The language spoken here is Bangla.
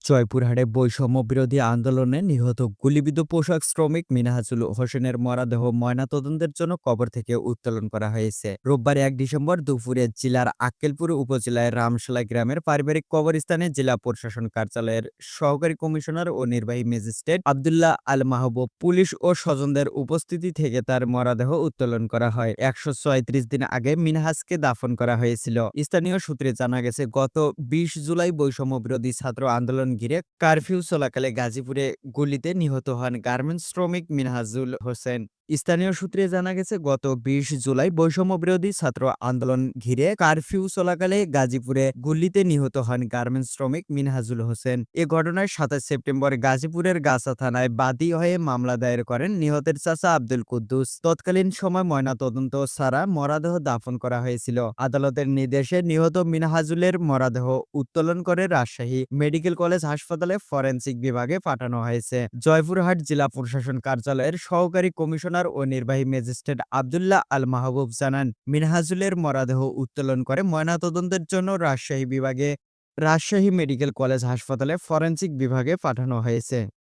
জয়পুরহাটে বৈষম্য বিরোধী আন্দোলনে নিহত গুলিবিদ্ধ পোশাক শ্রমিক মিনহাজুল হোসেনের মরদেহ ময়নাতদন্তের জন্য কবর থেকে উত্তোলন করা হয়েছে। রোববার ১ ডিসেম্বর দুপুরে জেলার আক্কেলপুর উপজেলায় রামশালা গ্রামের পারিবারিক কবরস্থানে জেলা প্রশাসন কার্যালয়ের সহকারী কমিশনার ও নির্বাহী ম্যাজিস্ট্রেট আব্দুল্লাহ আল মাহবুব, পুলিশ ও স্বজনদের উপস্থিতি থেকে তার মরদেহ উত্তোলন করা হয়। ১৩৬ দিন আগে মিনহাজকে দাফন করা হয়েছিল। স্থানীয় সূত্রে জানা গেছে, গত ২০ জুলাই বৈষম্য বিরোধী ছাত্র আন্দোলন ঘিরে কারফিউ চলাকালে গাজীপুরে গুলিতে নিহত হন গার্মেন্টস শ্রমিক মিনহাজুল হোসেন। স্থানীয় সূত্রে জানা গেছে, গত ২০ জুলাই বৈষম্য বিরোধী ছাত্র আন্দোলন ঘিরে কারফিউ চলাকালে গাজীপুরে গুলিতে নিহত হন গার্মেন্টস শ্রমিক মিনহাজুল হোসেন। এ ঘটনায় ২৭ সেপ্টেম্বর গাজীপুরের গাছা থানায় বাদী হয়ে মামলা দায়ের করেন নিহতের চাচা আব্দুল কুদ্দুস। তৎকালীন সময় ময়নাতদন্ত ছাড়া মরদেহ দাফন করা হয়েছিল। আদালতের নির্দেশে নিহত মিনহাজুলের মরদেহ উত্তোলন করে রাজশাহী মেডিকেল কলেজ হাসপাতালে ফরেনসিক বিভাগে পাঠানো হয়েছে। জয়পুরহাট জেলা প্রশাসন কার্যালয়ের সহকারী কমিশনার ও নির্বাহী ম্যাজিস্ট্রেট আব্দুল্লাহ আল মাহবুব জানান, মিনহাজুলের মরদেহ উত্তোলন করে ময়নাতদন্তের জন্য রাজশাহী মেডিকেল কলেজ হাসপাতালে ফরেনসিক বিভাগে পাঠানো হয়েছে।